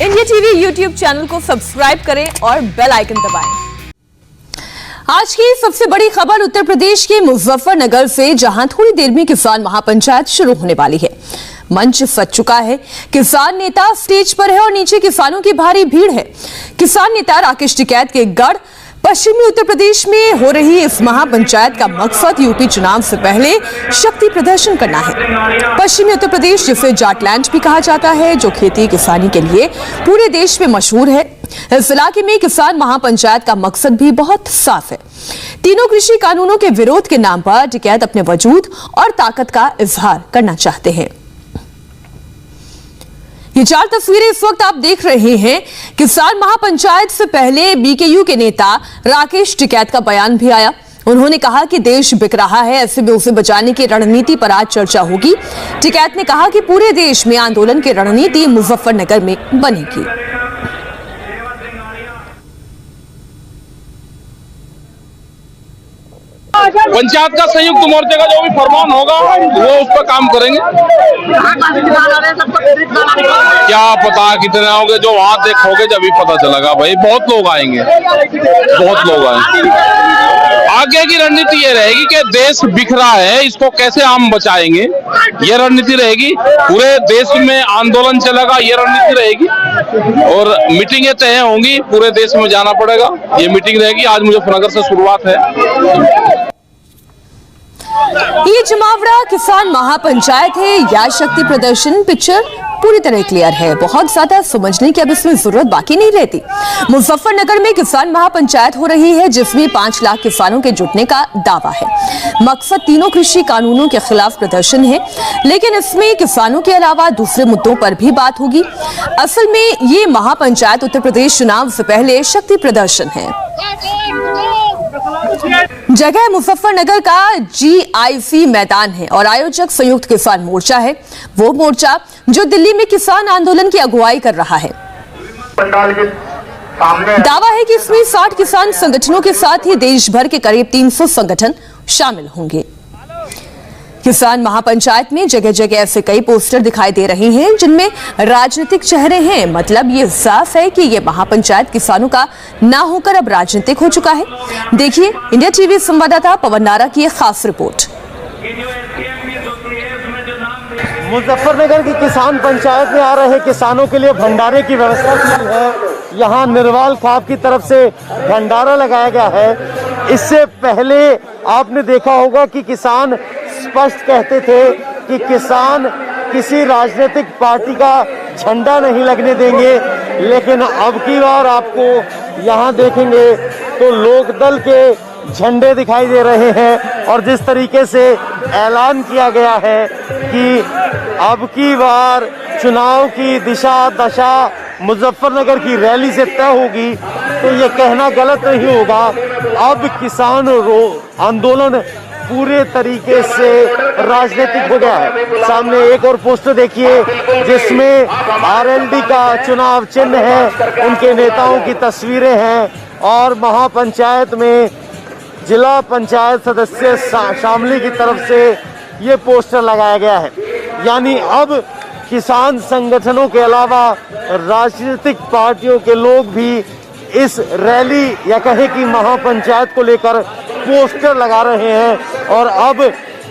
India TV YouTube channel को subscribe करें और बेल आइकन दबाएं। आज की सबसे बड़ी खबर उत्तर प्रदेश के मुजफ्फरनगर से, जहां थोड़ी देर में किसान महापंचायत शुरू होने वाली है। मंच सज चुका है, किसान नेता स्टेज पर है और नीचे किसानों की भारी भीड़ है। किसान नेता राकेश टिकैत के गढ़ पश्चिमी उत्तर प्रदेश में हो रही इस महापंचायत का मकसद यूपी चुनाव से पहले शक्ति प्रदर्शन करना है। पश्चिमी उत्तर प्रदेश, जिसे जाटलैंड भी कहा जाता है, जो खेती किसानी के लिए पूरे देश में मशहूर है, इस इलाके में किसान महापंचायत का मकसद भी बहुत साफ है। तीनों कृषि कानूनों के विरोध के नाम पर टिकैत अपने वजूद और ताकत का इजहार करना चाहते हैं। ये 4 तस्वीरें इस वक्त आप देख रहे हैं। किसान महापंचायत से पहले बीकेयू के नेता राकेश टिकैत का बयान भी आया। उन्होंने कहा कि देश बिक रहा है, ऐसे में उसे बचाने की रणनीति पर आज चर्चा होगी। टिकैत ने कहा कि पूरे देश में आंदोलन की रणनीति मुजफ्फरनगर में बनेगी। पंचायत का संयुक्त मोर्चे का जो भी फरमान होगा वो उस पर काम करेंगे। क्या पता कितने होंगे, जो वहाँ देखोगे जब भी पता चलेगा। भाई बहुत लोग आएंगे, बहुत लोग आएंगे। आगे की रणनीति ये रहेगी कि देश बिखरा है, इसको कैसे हम बचाएंगे, ये रणनीति रहेगी। पूरे देश में आंदोलन चलेगा, ये रणनीति रहेगी। और मीटिंगें तय होंगी, पूरे देश में जाना पड़ेगा, ये मीटिंग रहेगी। आज मुजफ्फरनगर से शुरुआत है। ये जमावड़ा किसान महापंचायत है या शक्ति प्रदर्शन, पिक्चर पूरी तरह क्लियर है। बहुत ज्यादा समझने की अब इसमें जरूरत बाकी नहीं रहती। मुजफ्फरनगर में किसान महापंचायत हो रही है, जिसमें 5 लाख किसानों के जुटने का दावा है। मकसद तीनों कृषि कानूनों के खिलाफ प्रदर्शन है, लेकिन इसमें किसानों के अलावा दूसरे मुद्दों पर भी बात होगी। असल में ये महापंचायत उत्तर प्रदेश चुनाव से पहले शक्ति प्रदर्शन है। जगह मुजफ्फरनगर का GIC मैदान है और आयोजक संयुक्त किसान मोर्चा है, वो मोर्चा जो दिल्ली में किसान आंदोलन की अगुवाई कर रहा है। दावा है कि इसमें 60 किसान संगठनों के साथ ही देश भर के करीब 300 संगठन शामिल होंगे। किसान महापंचायत में जगह जगह ऐसे कई पोस्टर दिखाई दे रहे हैं जिनमें राजनीतिक चेहरे हैं। मतलब ये साफ है कि ये महापंचायत किसानों का ना होकर अब राजनीतिक हो चुका है। देखिए इंडिया टीवी संवाददाता पवन नारा की एक खास रिपोर्ट। मुजफ्फरनगर की किसान पंचायत में आ रहे किसानों के लिए भंडारे की व्यवस्था की है। यहाँ निर्वाल खाप की तरफ से भंडारा लगाया गया है। इससे पहले आपने देखा होगा कि किसान स्पष्ट कहते थे कि किसान किसी राजनीतिक पार्टी का झंडा नहीं लगने देंगे, लेकिन अब की बार आपको यहाँ देखेंगे तो लोकदल के झंडे दिखाई दे रहे हैं। और जिस तरीके से ऐलान किया गया है कि अब की बार चुनाव की दिशा दशा मुजफ्फरनगर की रैली से तय होगी, तो ये कहना गलत नहीं होगा। अब किसान आंदोलन पूरे तरीके से राजनीतिक हो गया है। सामने एक और पोस्टर देखिए जिसमें RLD का चुनाव चिन्ह है, उनके नेताओं की तस्वीरें हैं और महापंचायत में जिला पंचायत सदस्य शामली की तरफ से ये पोस्टर लगाया गया है। यानी अब किसान संगठनों के अलावा राजनीतिक पार्टियों के लोग भी इस रैली या कहे कि महापंचायत को लेकर पोस्टर लगा रहे हैं। और अब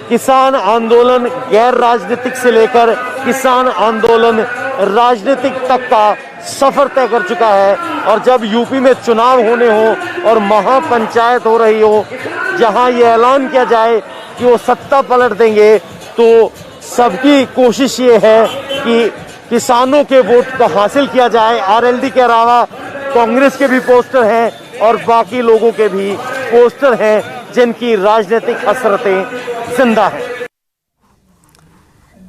किसान आंदोलन गैर राजनीतिक से लेकर किसान आंदोलन राजनीतिक तक का सफर तय कर चुका है। और जब यूपी में चुनाव होने हो और महापंचायत हो रही हो, जहां ये ऐलान किया जाए कि वो सत्ता पलट देंगे, तो सबकी कोशिश ये है कि किसानों के वोट को हासिल किया जाए। RLD के अलावा कांग्रेस के भी पोस्टर हैं और बाकी लोगों के भी पोस्टर हैं जिनकी राजनीतिक हसरतें जिंदा हैं।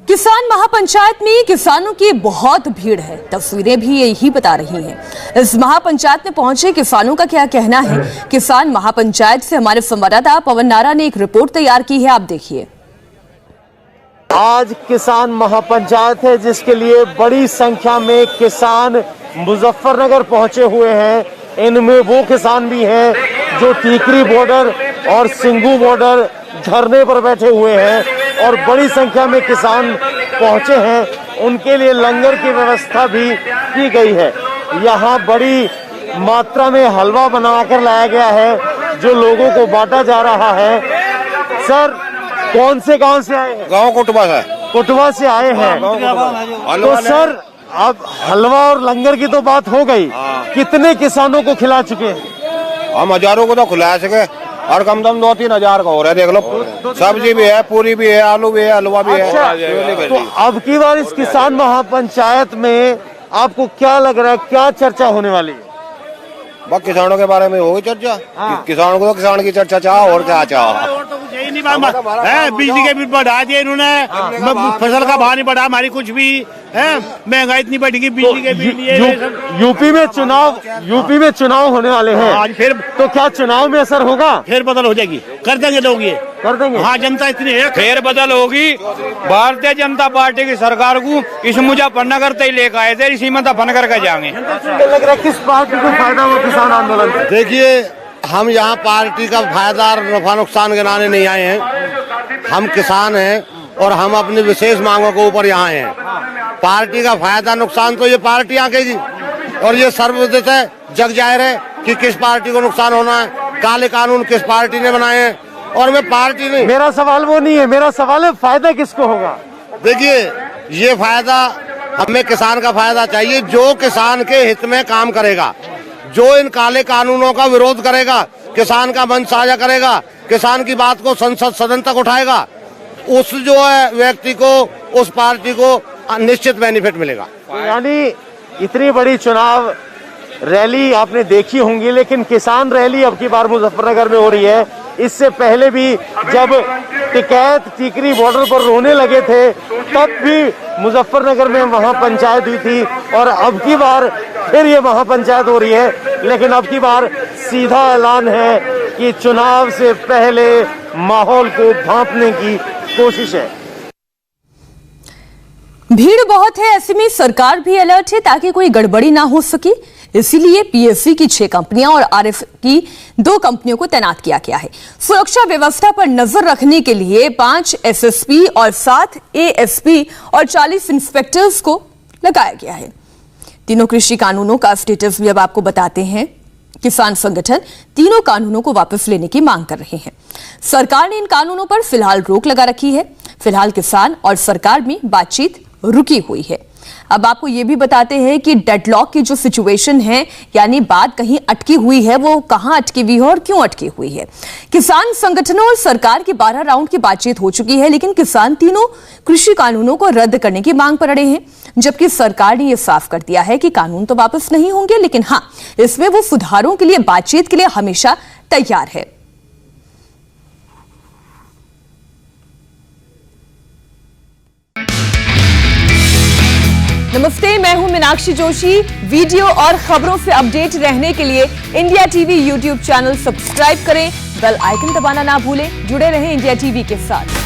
किसान महापंचायत में किसानों की बहुत भीड़ है, तस्वीरें भी यही बता रही हैं। इस महापंचायत में पहुंचे किसानों का क्या कहना है, किसान महापंचायत से हमारे संवाददाता पवन नारा ने एक रिपोर्ट तैयार की है, आप देखिए। आज किसान महापंचायत है जिसके लिए बड़ी संख्या में किसान मुजफ्फरनगर पहुंचे हुए हैं। इनमें वो किसान भी हैं जो टीकरी बॉर्डर और सिंगू बॉर्डर धरने पर बैठे हुए हैं और बड़ी संख्या में किसान पहुंचे हैं उनके लिए लंगर की व्यवस्था भी की गई है। यहाँ बड़ी मात्रा में हलवा बनाकर लाया गया है जो लोगों को बांटा जा रहा है। सर, कौन से गांव से आए हैं? गांव कोटवा है। कोटवा से आए हैं। तो सर, अब हलवा और लंगर की तो बात हो गई, कितने किसानों को खिला चुके हैं? हम हजारों को तो खिला सके और कम दम 2-3 हजार का हो रहा है। देख लो, सब्जी भी है, पूरी भी है, आलू भी है, हलवा भी अच्छा, है। तो अब की बार इस किसान महापंचायत में आपको क्या लग रहा है, क्या चर्चा होने वाली है? बस किसानों के बारे में होगी चर्चा। किसानों को तो किसान की चर्चा चाह और क्या चाह। बिजली के बिल बढ़ा दिए इन्होंने, फसल का भाव नहीं बढ़ा, हमारी कुछ भी है, महंगाई इतनी बढ़ेगी, बिजली के बिल। यूपी में चुनाव होने वाले हैं आज, फिर तो क्या चुनाव में असर होगा? फिर बदल हो जाएगी, कर देंगे लोग, ये कर देंगे। हाँ, जनता इतनी है। फेर बदल होगी। भारतीय जनता पार्टी की सरकार को इस मुजफ्फरनगर तक लेकर आए थे, इसी में दफन करके जाएंगे। लग रहा है किस पार्टी को फायदा हुआ किसान आंदोलन से? देखिए, हम यहाँ पार्टी का फायदा और नफा नुकसान गिनाने नहीं आए हैं। हम किसान हैं और हम अपनी विशेष मांगों के ऊपर यहाँ हैं। पार्टी का फायदा नुकसान तो ये पार्टी आकेगी और ये सर्वविदित है, जग जाहिर है कि किस पार्टी को नुकसान होना है। काले कानून किस पार्टी ने बनाए हैं और मैं पार्टी नहीं। मेरा सवाल वो नहीं है, मेरा सवाल है फायदा किसको होगा? देखिए, ये फायदा हमें किसान का फायदा चाहिए, जो किसान के हित में काम करेगा, जो इन काले कानूनों का विरोध करेगा, किसान का मन साझा करेगा, किसान की बात को संसद सदन तक उठाएगा, उस जो है व्यक्ति को, उस पार्टी को निश्चित बेनिफिट मिलेगा। यानी इतनी बड़ी चुनाव रैली आपने देखी होंगी, लेकिन किसान रैली अब की बार मुजफ्फरनगर में हो रही है। इससे पहले भी जब टिकैत टीकरी बॉर्डर पर रोने लगे थे, तब भी मुजफ्फरनगर में महापंचायत हुई थी और अब की बार फिर ये महापंचायत हो रही है। लेकिन अब की बार सीधा ऐलान है कि चुनाव से पहले माहौल को भांपने की कोशिश है। भीड़ बहुत है, ऐसे में सरकार भी अलर्ट है ताकि कोई गड़बड़ी ना हो सके। इसीलिए पीएससी की 6 कंपनियां और आरएफ की 2 कंपनियों को तैनात किया गया है। सुरक्षा व्यवस्था पर नजर रखने के लिए 5 एसएसपी और 7 एएसपी और 40 इंस्पेक्टर्स को लगाया गया है। तीनों कृषि कानूनों का स्टेटस भी अब आपको बताते हैं। किसान संगठन तीनों कानूनों को वापस लेने की मांग कर रहे हैं। सरकार ने इन कानूनों पर फिलहाल रोक लगा रखी है। फिलहाल किसान और सरकार में बातचीत रुकी हुई है। अब आपको ये भी बताते हैं कि डेडलॉक की जो सिचुएशन है, यानी बात कहीं अटकी हुई है, वो कहां अटकी हुई है और क्यों अटकी हुई है। किसान संगठनों और सरकार की 12 राउंड की बातचीत हो चुकी है, लेकिन किसान तीनों कृषि कानूनों को रद्द करने की मांग पर अड़े हैं, जबकि सरकार ने यह साफ कर दिया है कि कानून तो वापस नहीं होंगे, लेकिन हां, इसमें वो सुधारों के लिए बातचीत के लिए हमेशा तैयार है। नमस्ते, मैं हूं मीनाक्षी जोशी। वीडियो और खबरों से अपडेट रहने के लिए India TV YouTube channel subscribe करें, बेल आइकन दबाना ना भूलें। जुड़े रहें इंडिया टीवी के साथ।